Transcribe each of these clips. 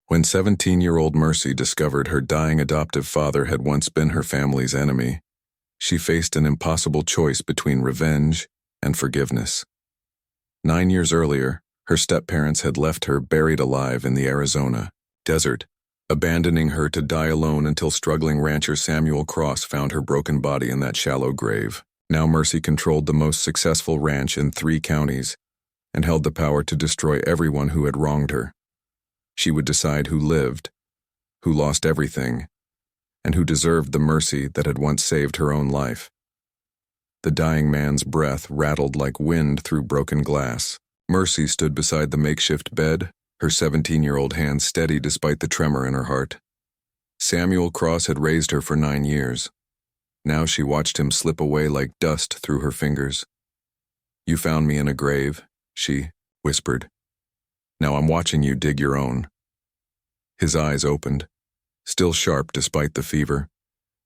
When 17-year-old Mercy discovered her dying adoptive father had once been her family's enemy, she faced an impossible choice between revenge and forgiveness. 9 years earlier, her step-parents had left her buried alive in the Arizona desert, abandoning her to die alone until struggling rancher Samuel Cross found her broken body in that shallow grave. Now Mercy controlled the most successful ranch in 3 counties and held the power to destroy everyone who had wronged her. She would decide who lived, who lost everything, and who deserved the mercy that had once saved her own life. The dying man's breath rattled like wind through broken glass. Mercy stood beside the makeshift bed, her 17-year-old hands steady despite the tremor in her heart. Samuel Cross had raised her for 9 years. Now she watched him slip away like dust through her fingers. "You found me in a grave," she whispered. "Now I'm watching you dig your own." His eyes opened, still sharp despite the fever,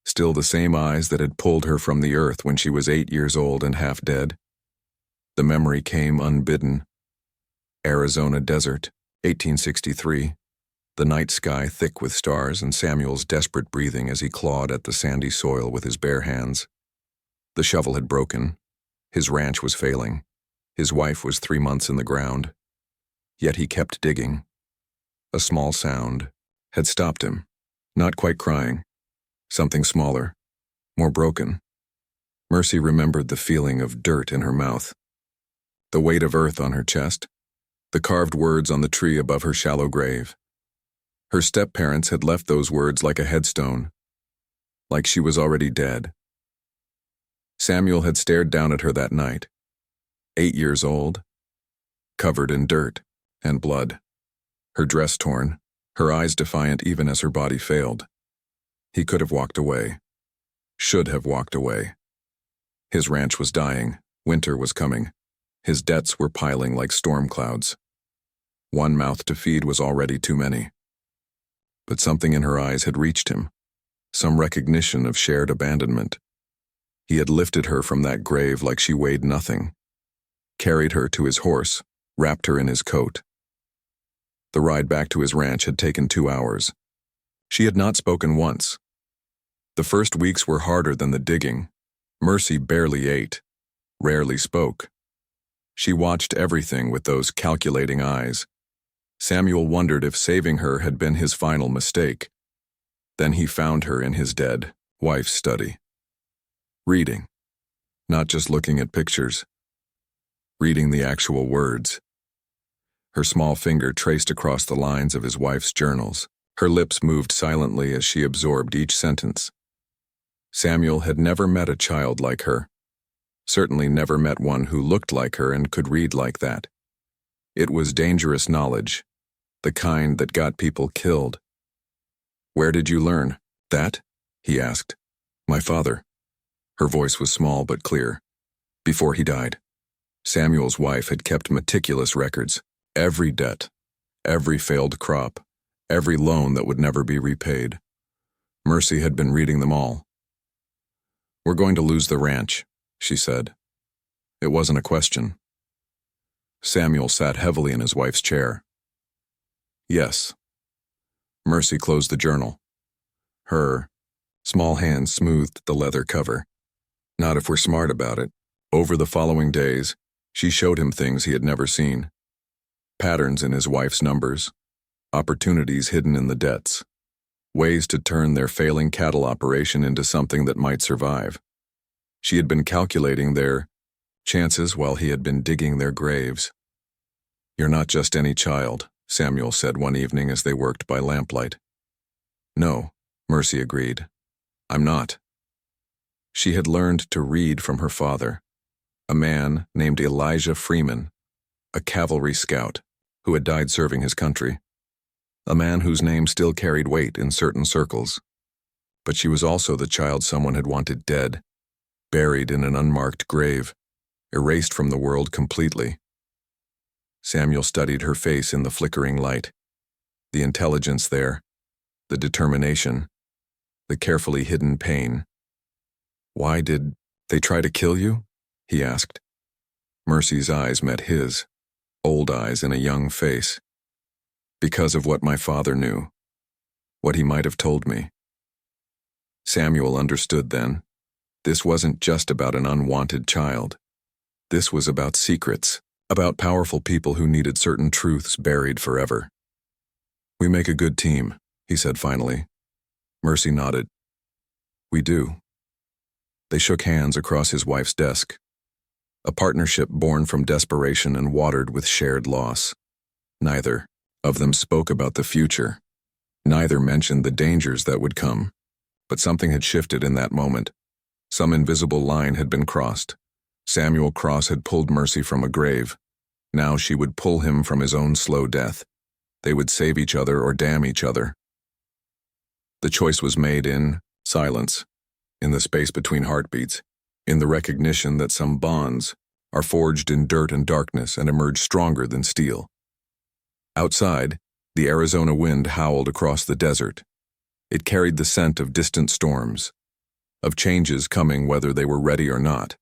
still the same eyes that had pulled her from the earth when she was 8 years old and half dead. The memory came unbidden. Arizona desert, 1863. The night sky thick with stars and Samuel's desperate breathing as he clawed at the sandy soil with his bare hands. The shovel had broken. His ranch was failing. His wife was 3 months in the ground. Yet he kept digging. A small sound had stopped him, not quite crying. Something smaller, more broken. Mercy remembered the feeling of dirt in her mouth, the weight of earth on her chest, the carved words on the tree above her shallow grave. Her step-parents had left those words like a headstone, like she was already dead. Samuel had stared down at her that night, 8 years old, covered in dirt and blood, her dress torn, her eyes defiant even as her body failed. He could have walked away, should have walked away. His ranch was dying, winter was coming. His debts were piling like storm clouds. One mouth to feed was already too many. But something in her eyes had reached him, some recognition of shared abandonment. He had lifted her from that grave like she weighed nothing, carried her to his horse, wrapped her in his coat. The ride back to his ranch had taken 2 hours. She had not spoken once. The first weeks were harder than the digging. Mercy barely ate, rarely spoke. She watched everything with those calculating eyes. Samuel wondered if saving her had been his final mistake. Then he found her in his dead wife's study. Reading, not just looking at pictures. Reading the actual words. Her small finger traced across the lines of his wife's journals. Her lips moved silently as she absorbed each sentence. Samuel had never met a child like her. Certainly never met one who looked like her and could read like that. It was dangerous knowledge, the kind that got people killed. "Where did you learn that?" he asked. "My father." Her voice was small but clear. "Before he died." Samuel's wife had kept meticulous records. Every debt, every failed crop, every loan that would never be repaid. Mercy had been reading them all. "We're going to lose the ranch," she said. It wasn't a question. Samuel sat heavily in his wife's chair. "Yes." Mercy closed the journal. Her small hand smoothed the leather cover. "Not if we're smart about it." Over the following days, she showed him things he had never seen. Patterns in his wife's numbers, opportunities hidden in the debts, ways to turn their failing cattle operation into something that might survive. She had been calculating their chances while he had been digging their graves. "You're not just any child," Samuel said one evening as they worked by lamplight. "No," Mercy agreed. "I'm not." She had learned to read from her father, a man named Elijah Freeman, a cavalry scout who had died serving his country, a man whose name still carried weight in certain circles. But she was also the child someone had wanted dead, buried in an unmarked grave, erased from the world completely. Samuel studied her face in the flickering light, the intelligence there, the determination, the carefully hidden pain. "Why did they try to kill you?" he asked. Mercy's eyes met his, old eyes in a young face. Because of what my father knew, what he might have told me. Samuel understood then. This wasn't just about an unwanted child. This was about secrets, about powerful people who needed certain truths buried forever. "We make a good team," he said finally. Mercy nodded. "We do." They shook hands across his wife's desk. A partnership born from desperation and watered with shared loss. Neither of them spoke about the future. Neither mentioned the dangers that would come. But something had shifted in that moment. Some invisible line had been crossed. Samuel Cross had pulled Mercy from a grave. Now she would pull him from his own slow death. They would save each other or damn each other. The choice was made in silence, in the space between heartbeats, in the recognition that some bonds are forged in dirt and darkness and emerge stronger than steel. Outside, the Arizona wind howled across the desert. It carried the scent of distant storms, of changes coming whether they were ready or not.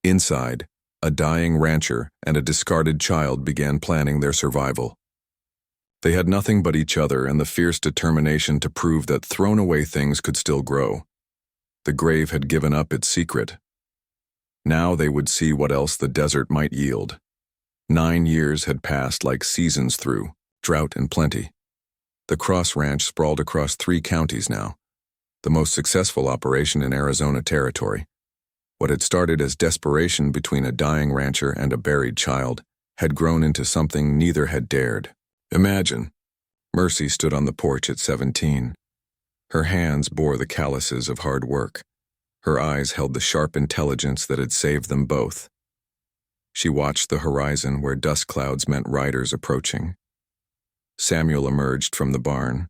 Inside, a dying rancher and a discarded child began planning their survival. They had nothing but each other and the fierce determination to prove that thrown-away things could still grow. The grave had given up its secret. Now they would see what else the desert might yield. 9 years had passed like seasons through, drought and plenty. The Cross Ranch sprawled across 3 counties now, the most successful operation in Arizona territory. What had started as desperation between a dying rancher and a buried child had grown into something neither had dared imagine. Mercy stood on the porch at 17. Her hands bore the calluses of hard work. Her eyes held the sharp intelligence that had saved them both. She watched the horizon where dust clouds meant riders approaching. Samuel emerged from the barn.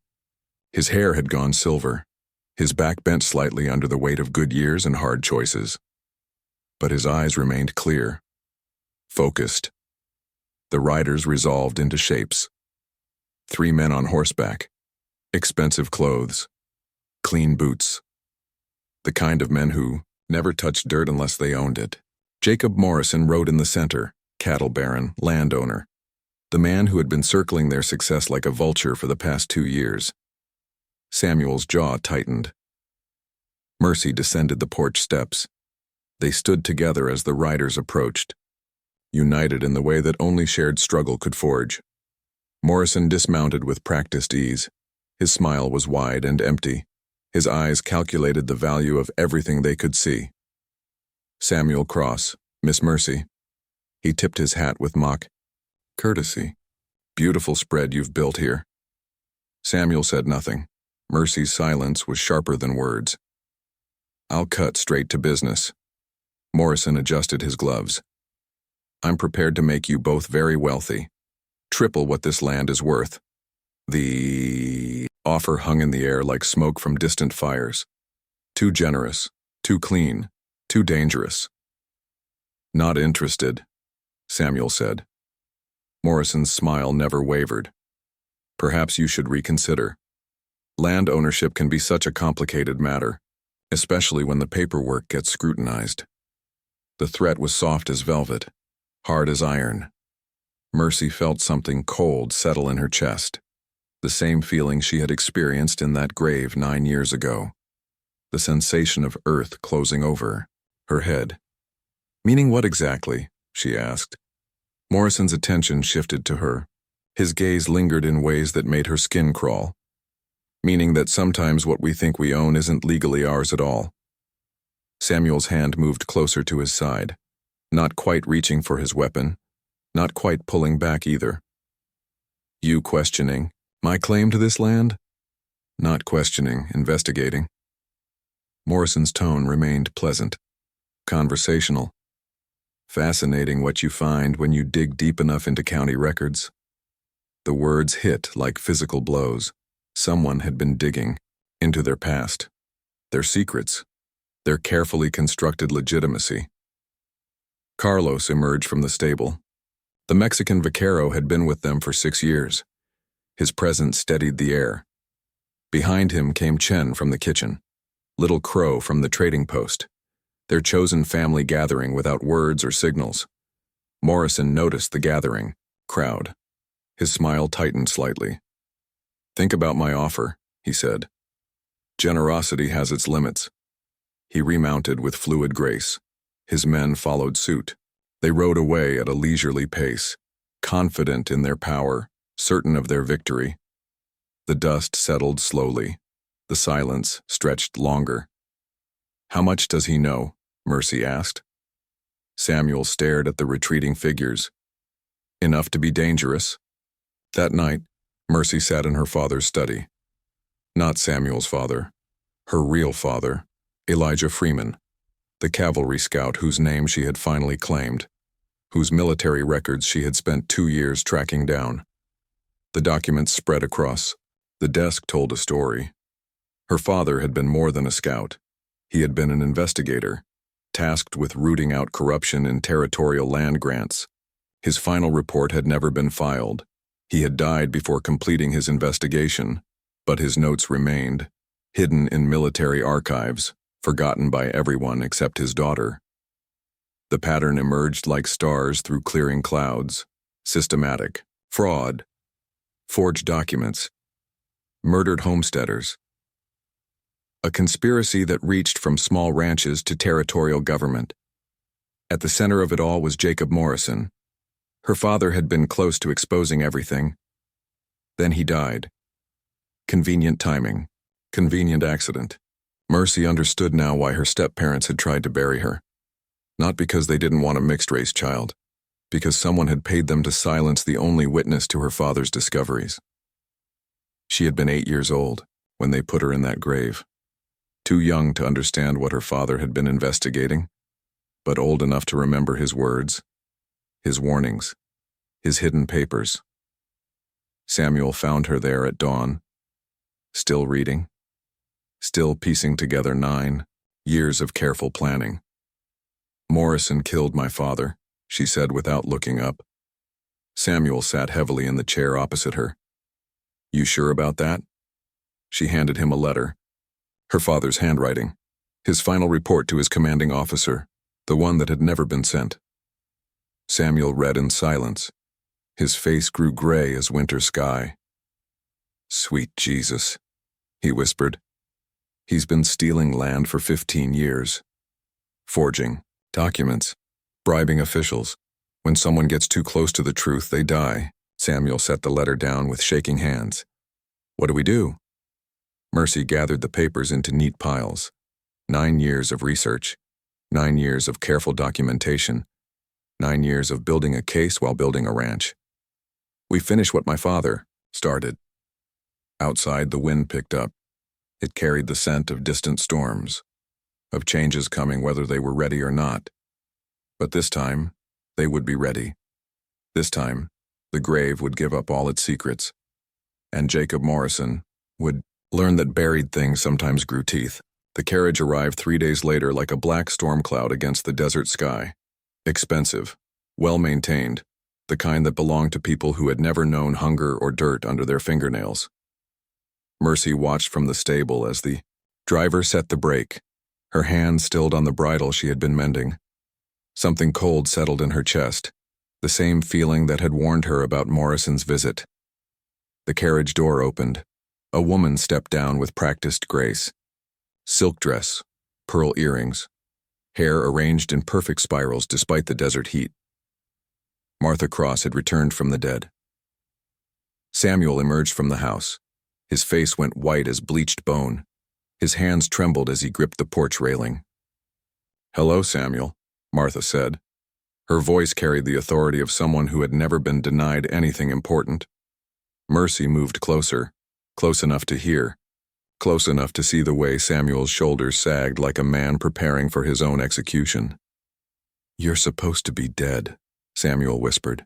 His hair had gone silver, his back bent slightly under the weight of good years and hard choices. But his eyes remained clear, focused. The riders resolved into shapes. 3 men on horseback, expensive clothes, clean boots. The kind of men who never touched dirt unless they owned it. Jacob Morrison rode in the center, cattle baron, landowner. The man who had been circling their success like a vulture for the past 2 years. Samuel's jaw tightened. Mercy descended the porch steps. They stood together as the riders approached, united in the way that only shared struggle could forge. Morrison dismounted with practiced ease. His smile was wide and empty. His eyes calculated the value of everything they could see. "Samuel Cross, Miss Mercy." He tipped his hat with mock courtesy. "Beautiful spread you've built here." Samuel said nothing. Mercy's silence was sharper than words. "I'll cut straight to business." Morrison adjusted his gloves. "I'm prepared to make you both very wealthy. Triple what this land is worth." The offer hung in the air like smoke from distant fires. Too generous, too clean, too dangerous. "Not interested," Samuel said. Morrison's smile never wavered. "Perhaps you should reconsider. Land ownership can be such a complicated matter, especially when the paperwork gets scrutinized." The threat was soft as velvet, hard as iron. Mercy felt something cold settle in her chest, the same feeling she had experienced in that grave 9 years ago. The sensation of earth closing over her head. "Meaning what exactly?" she asked. Morrison's attention shifted to her. His gaze lingered in ways that made her skin crawl. "Meaning that sometimes what we think we own isn't legally ours at all." Samuel's hand moved closer to his side, not quite reaching for his weapon, not quite pulling back either. "You questioning my claim to this land?" "Not questioning, investigating." Morrison's tone remained pleasant, conversational. "Fascinating what you find when you dig deep enough into county records." The words hit like physical blows. Someone had been digging into their past, their secrets, their carefully constructed legitimacy. Carlos emerged from the stable. The Mexican vaquero had been with them for 6 years. His presence steadied the air. Behind him came Chen from the kitchen, Little Crow from the trading post, their chosen family gathering without words or signals. Morrison noticed the gathering crowd. His smile tightened slightly. "Think about my offer," he said. "Generosity has its limits." He remounted with fluid grace. His men followed suit. They rode away at a leisurely pace, confident in their power, certain of their victory. The dust settled slowly. The silence stretched longer. "How much does he know?" Mercy asked. Samuel stared at the retreating figures. "Enough to be dangerous." That night, Mercy sat in her father's study. Not Samuel's father, her real father, Elijah Freeman, the cavalry scout whose name she had finally claimed, whose military records she had spent 2 years tracking down. The documents spread across. The desk told a story. Her father had been more than a scout. He had been an investigator, tasked with rooting out corruption in territorial land grants. His final report had never been filed. He had died before completing his investigation, but his notes remained, hidden in military archives, forgotten by everyone except his daughter. The pattern emerged like stars through clearing clouds: systematic, fraud, forged documents, murdered homesteaders. A conspiracy that reached from small ranches to territorial government. At the center of it all was Jacob Morrison. Her father had been close to exposing everything. Then he died. Convenient timing. Convenient accident. Mercy understood now why her step-parents had tried to bury her. Not because they didn't want a mixed-race child, because someone had paid them to silence the only witness to her father's discoveries. She had been 8 years old when they put her in that grave. Too young to understand what her father had been investigating, but old enough to remember his words, his warnings, his hidden papers. Samuel found her there at dawn, still reading, still piecing together 9 years of careful planning. "Morrison killed my father," she said without looking up. Samuel sat heavily in the chair opposite her. "You sure about that?" She handed him a letter. Her father's handwriting. His final report to his commanding officer, the one that had never been sent. Samuel read in silence. His face grew gray as winter sky. "Sweet Jesus," he whispered. "He's been stealing land for 15 years. Forging documents, bribing officials. When someone gets too close to the truth, they die." Samuel set the letter down with shaking hands. "What do we do?" Mercy gathered the papers into neat piles. 9 years of research, 9 years of careful documentation, 9 years of building a case while building a ranch. "We finish what my father started." Outside, the wind picked up. It carried the scent of distant storms, of changes coming whether they were ready or not. But this time, they would be ready. This time, the grave would give up all its secrets, and Jacob Morrison would learn that buried things sometimes grew teeth. The carriage arrived 3 days later like a black storm cloud against the desert sky. Expensive, well-maintained, the kind that belonged to people who had never known hunger or dirt under their fingernails. Mercy watched from the stable as the driver set the brake, her hand stilled on the bridle she had been mending. Something cold settled in her chest, the same feeling that had warned her about Morrison's visit. The carriage door opened. A woman stepped down with practiced grace. Silk dress, pearl earrings, hair arranged in perfect spirals despite the desert heat. Martha Cross had returned from the dead. Samuel emerged from the house. His face went white as bleached bone. His hands trembled as he gripped the porch railing. "Hello, Samuel," Martha said. Her voice carried the authority of someone who had never been denied anything important. Mercy moved closer, close enough to hear, close enough to see the way Samuel's shoulders sagged like a man preparing for his own execution. "You're supposed to be dead," Samuel whispered.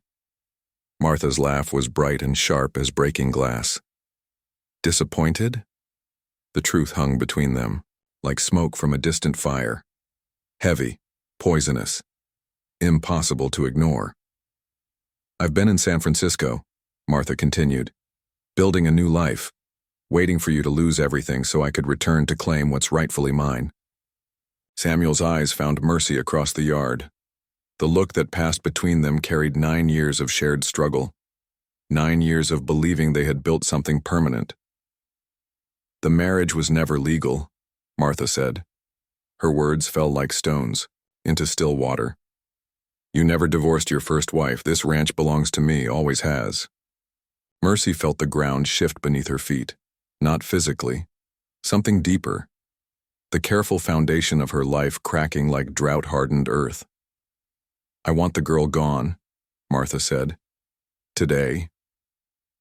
Martha's laugh was bright and sharp as breaking glass. "Disappointed?" The truth hung between them, like smoke from a distant fire. Heavy, poisonous, impossible to ignore. "I've been in San Francisco," Martha continued, "building a new life, waiting for you to lose everything so I could return to claim what's rightfully mine." Samuel's eyes found Mercy across the yard. The look that passed between them carried 9 years of shared struggle. 9 years of believing they had built something permanent. The marriage was never legal, Martha said. Her words fell like stones, into still water. You never divorced your first wife. This ranch belongs to me, always has. Mercy felt the ground shift beneath her feet, not physically, something deeper. The careful foundation of her life cracking like drought-hardened earth. I want the girl gone, Martha said. Today.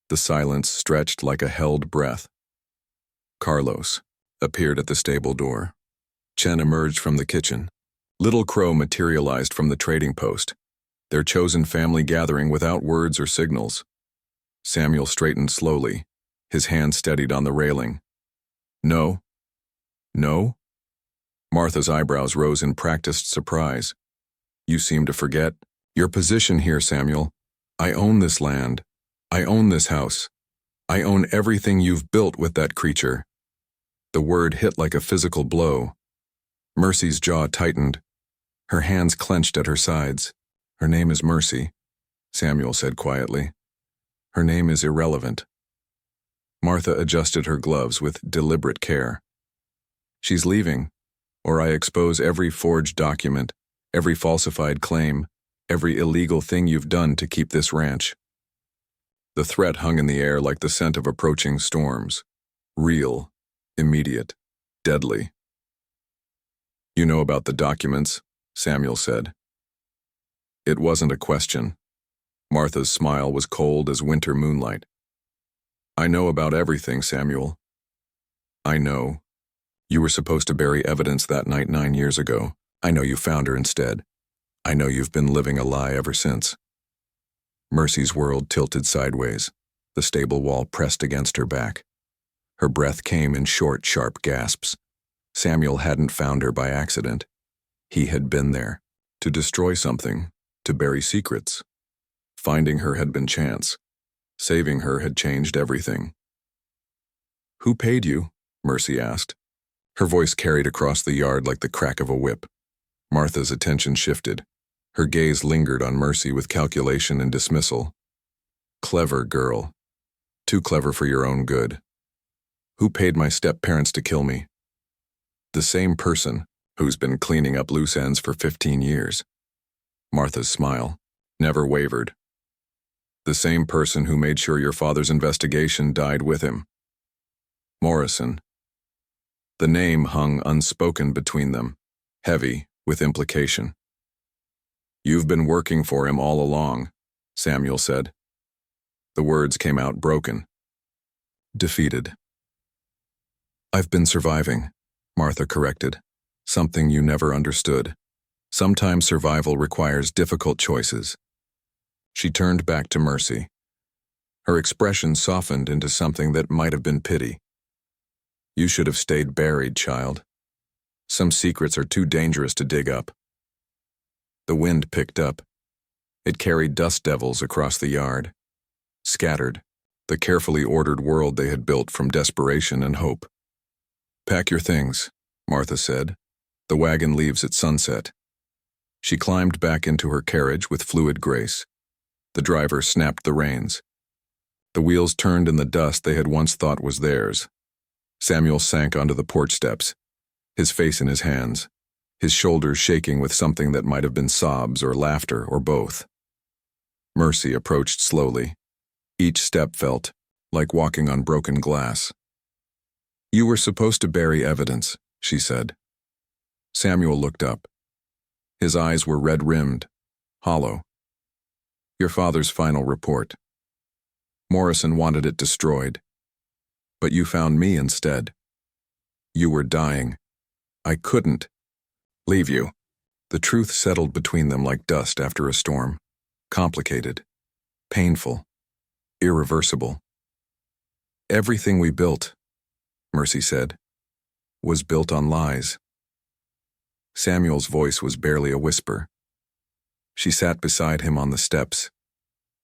The silence stretched like a held breath. Carlos appeared at the stable door. Chen emerged from the kitchen. Little Crow materialized from the trading post, their chosen family gathering without words or signals. Samuel straightened slowly, his hand steadied on the railing. No? No? Martha's eyebrows rose in practiced surprise. You seem to forget your position here, Samuel. I own this land. I own this house. I own everything you've built with that creature. The word hit like a physical blow. Mercy's jaw tightened. Her hands clenched at her sides. Her name is Mercy, Samuel said quietly. Her name is irrelevant. Martha adjusted her gloves with deliberate care. She's leaving, or I expose every forged document, every falsified claim, every illegal thing you've done to keep this ranch. The threat hung in the air like the scent of approaching storms. Real, immediate, deadly. You know about the documents, Samuel said. It wasn't a question. Martha's smile was cold as winter moonlight. I know about everything, Samuel. I know. You were supposed to bury evidence that night 9 years ago. I know you found her instead. I know you've been living a lie ever since. Mercy's world tilted sideways, the stable wall pressed against her back. Her breath came in short, sharp gasps. Samuel hadn't found her by accident. He had been there, to destroy something, to bury secrets. Finding her had been chance. Saving her had changed everything. Who paid you? Mercy asked. Her voice carried across the yard like the crack of a whip. Martha's attention shifted. Her gaze lingered on Mercy with calculation and dismissal. Clever girl. Too clever for your own good. Who paid my step-parents to kill me? The same person who's been cleaning up loose ends for 15 years. Martha's smile never wavered. The same person who made sure your father's investigation died with him. Morrison. The name hung unspoken between them, heavy with implication. You've been working for him all along, Samuel said. The words came out broken. Defeated. I've been surviving, Martha corrected. Something you never understood. Sometimes survival requires difficult choices. She turned back to Mercy. Her expression softened into something that might have been pity. You should have stayed buried, child. Some secrets are too dangerous to dig up. The wind picked up. It carried dust devils across the yard. Scattered, the carefully ordered world they had built from desperation and hope. Pack your things, Martha said. The wagon leaves at sunset. She climbed back into her carriage with fluid grace. The driver snapped the reins. The wheels turned in the dust they had once thought was theirs. Samuel sank onto the porch steps, his face in his hands, his shoulders shaking with something that might have been sobs or laughter or both. Mercy approached slowly. Each step felt like walking on broken glass. You were supposed to bury evidence, she said. Samuel looked up. His eyes were red-rimmed, hollow. Your father's final report. Morrison wanted it destroyed. But you found me instead. You were dying. I couldn't leave you. The truth settled between them like dust after a storm. Complicated, painful, irreversible. Everything we built, Mercy said, was built on lies. Samuel's voice was barely a whisper. She sat beside him on the steps.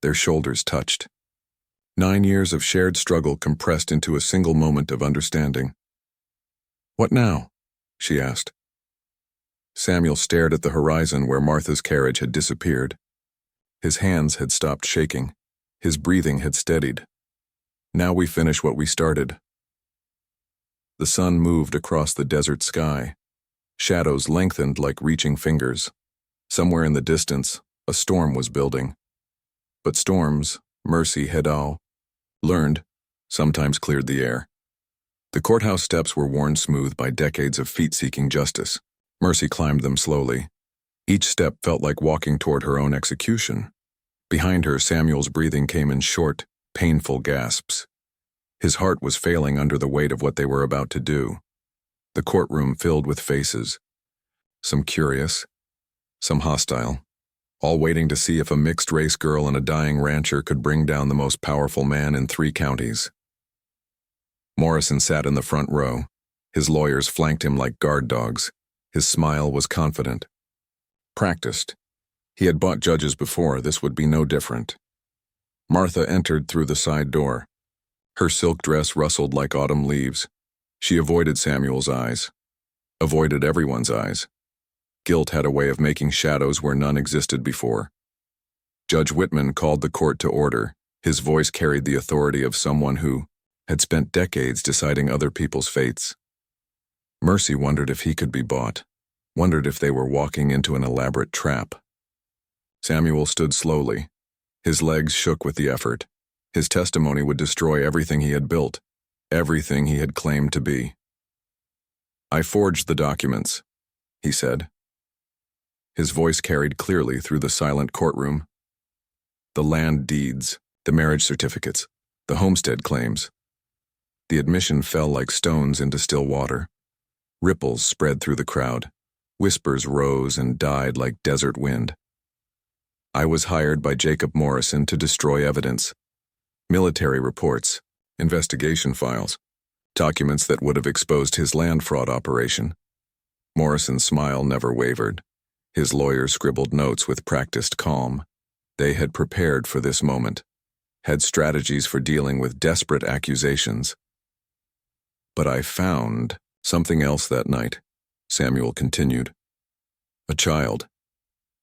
Their shoulders touched. 9 years of shared struggle compressed into a single moment of understanding. What now? She asked. Samuel stared at the horizon where Martha's carriage had disappeared. His hands had stopped shaking. His breathing had steadied. Now we finish what we started. The sun moved across the desert sky. Shadows lengthened like reaching fingers. Somewhere in the distance, a storm was building. But storms, Mercy had learned, sometimes cleared the air. The courthouse steps were worn smooth by decades of feet seeking justice. Mercy climbed them slowly. Each step felt like walking toward her own execution. Behind her, Samuel's breathing came in short, painful gasps. His heart was failing under the weight of what they were about to do. The courtroom filled with faces. Some curious, some hostile, all waiting to see if a mixed-race girl and a dying rancher could bring down the most powerful man in 3 counties. Morrison sat in the front row. His lawyers flanked him like guard dogs. His smile was confident. Practiced. He had bought judges before. This would be no different. Martha entered through the side door. Her silk dress rustled like autumn leaves. She avoided Samuel's eyes. Avoided everyone's eyes. Guilt had a way of making shadows where none existed before. Judge Whitman called the court to order. His voice carried the authority of someone who had spent decades deciding other people's fates. Mercy wondered if he could be bought, wondered if they were walking into an elaborate trap. Samuel stood slowly. His legs shook with the effort. His testimony would destroy everything he had built, everything he had claimed to be. "I forged the documents," he said. His voice carried clearly through the silent courtroom. The land deeds, the marriage certificates, the homestead claims. The admission fell like stones into still water. Ripples spread through the crowd. Whispers rose and died like desert wind. "I was hired by Jacob Morrison to destroy evidence. Military reports, investigation files, documents that would have exposed his land fraud operation." Morrison's smile never wavered. His lawyers scribbled notes with practiced calm. They had prepared for this moment, had strategies for dealing with desperate accusations. "But I found something else that night," Samuel continued. "A child,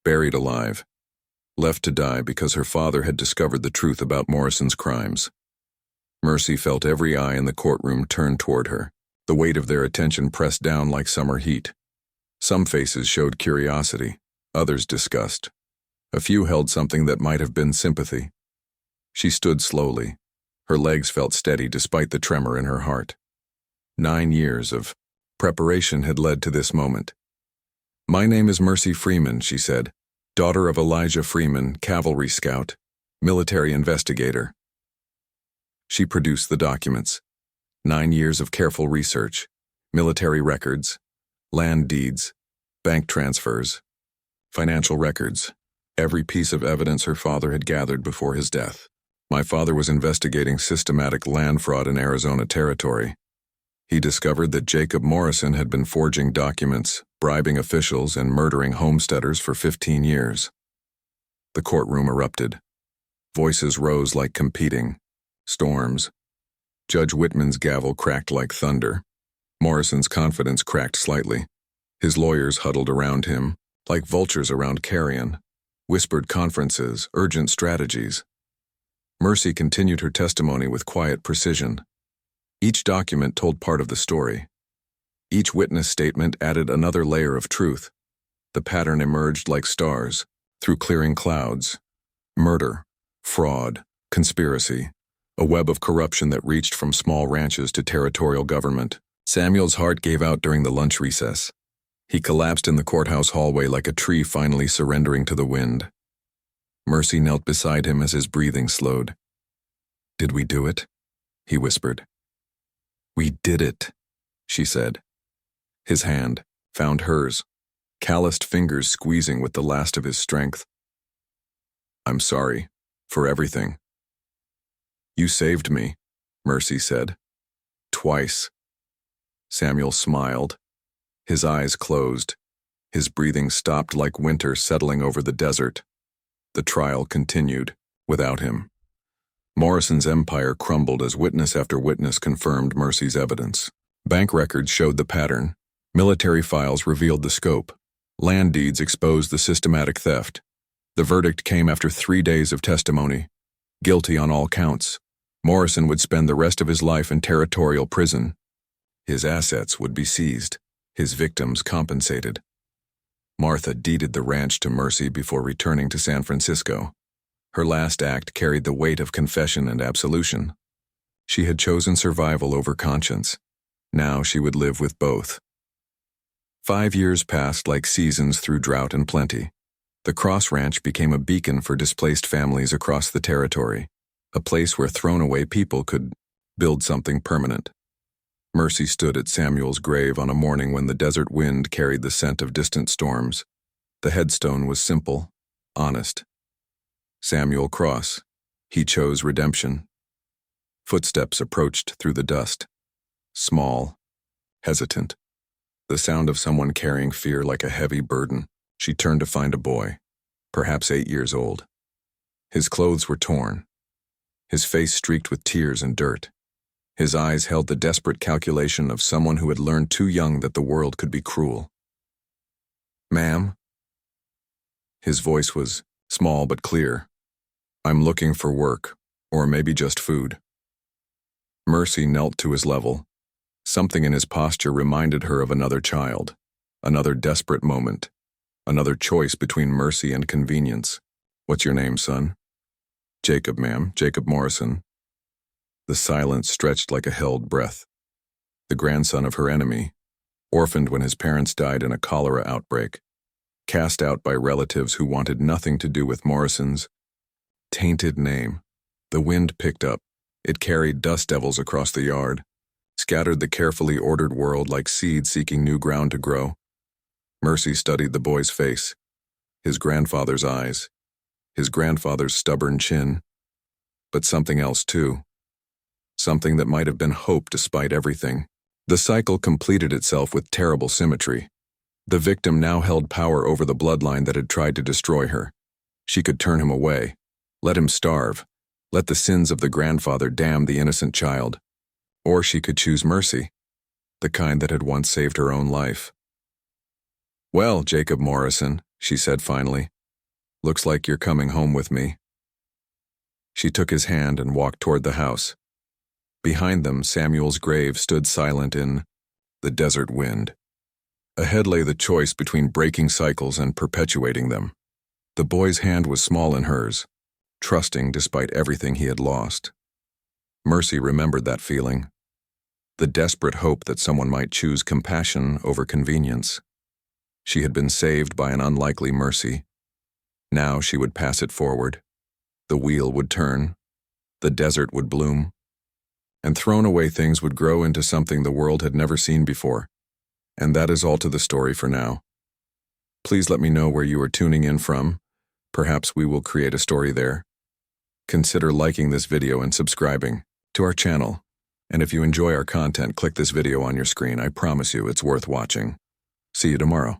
buried alive, left to die because her father had discovered the truth about Morrison's crimes." Mercy felt every eye in the courtroom turn toward her, the weight of their attention pressed down like summer heat. Some faces showed curiosity, others disgust. A few held something that might have been sympathy. She stood slowly. Her legs felt steady despite the tremor in her heart. 9 years of preparation had led to this moment. "My name is Mercy Freeman," she said, "daughter of Elijah Freeman, cavalry scout, military investigator." She produced the documents. 9 years of careful research, military records, land deeds, bank transfers, financial records, every piece of evidence her father had gathered before his death. "My father was investigating systematic land fraud in Arizona territory. He discovered that Jacob Morrison had been forging documents, bribing officials, and murdering homesteaders for 15 years. The courtroom erupted. Voices rose like competing storms. Judge Whitman's gavel cracked like thunder. Morrison's confidence cracked slightly. His lawyers huddled around him, like vultures around carrion. Whispered conferences, urgent strategies. Mercy continued her testimony with quiet precision. Each document told part of the story. Each witness statement added another layer of truth. The pattern emerged like stars, through clearing clouds. Murder, fraud, conspiracy, a web of corruption that reached from small ranches to territorial government. Samuel's heart gave out during the lunch recess. He collapsed in the courthouse hallway like a tree finally surrendering to the wind. Mercy knelt beside him as his breathing slowed. "Did we do it?" he whispered. "We did it," she said. His hand found hers, calloused fingers squeezing with the last of his strength. "I'm sorry for everything." "You saved me," Mercy said. "Twice." Samuel smiled. His eyes closed. His breathing stopped like winter settling over the desert. The trial continued, without him. Morrison's empire crumbled as witness after witness confirmed Mercy's evidence. Bank records showed the pattern. Military files revealed the scope. Land deeds exposed the systematic theft. The verdict came after 3 days of testimony. Guilty on all counts, Morrison would spend the rest of his life in territorial prison. His assets would be seized, his victims compensated. Martha deeded the ranch to Mercy before returning to San Francisco. Her last act carried the weight of confession and absolution. She had chosen survival over conscience. Now she would live with both. 5 years passed like seasons through drought and plenty. The Cross Ranch became a beacon for displaced families across the territory, a place where thrown-away people could build something permanent. Mercy stood at Samuel's grave on a morning when the desert wind carried the scent of distant storms. The headstone was simple, honest. Samuel Cross. He chose redemption. Footsteps approached through the dust. Small, hesitant. The sound of someone carrying fear like a heavy burden. She turned to find a boy, perhaps 8 years old. His clothes were torn. His face streaked with tears and dirt. His eyes held the desperate calculation of someone who had learned too young that the world could be cruel. "Ma'am?" His voice was small but clear. "I'm looking for work, or maybe just food." Mercy knelt to his level. Something in his posture reminded her of another child, another desperate moment, another choice between mercy and convenience. "What's your name, son?" "Jacob, ma'am, Jacob Morrison." The silence stretched like a held breath. The grandson of her enemy, orphaned when his parents died in a cholera outbreak, cast out by relatives who wanted nothing to do with Morrison's tainted name. The wind picked up. It carried dust devils across the yard, scattered the carefully ordered world like seeds seeking new ground to grow. Mercy studied the boy's face, his grandfather's eyes, his grandfather's stubborn chin, but something else too. Something that might have been hope despite everything. The cycle completed itself with terrible symmetry. The victim now held power over the bloodline that had tried to destroy her. She could turn him away, let him starve, let the sins of the grandfather damn the innocent child. Or she could choose mercy, the kind that had once saved her own life. "Well, Jacob Morrison," she said finally, "looks like you're coming home with me." She took his hand and walked toward the house. Behind them, Samuel's grave stood silent in the desert wind. Ahead lay the choice between breaking cycles and perpetuating them. The boy's hand was small in hers, trusting despite everything he had lost. Mercy remembered that feeling, the desperate hope that someone might choose compassion over convenience. She had been saved by an unlikely mercy. Now she would pass it forward. The wheel would turn, the desert would bloom, and thrown-away things would grow into something the world had never seen before. And that is all to the story for now. Please let me know where you are tuning in from. Perhaps we will create a story there. Consider liking this video and subscribing to our channel. And if you enjoy our content, click this video on your screen. I promise you it's worth watching. See you tomorrow.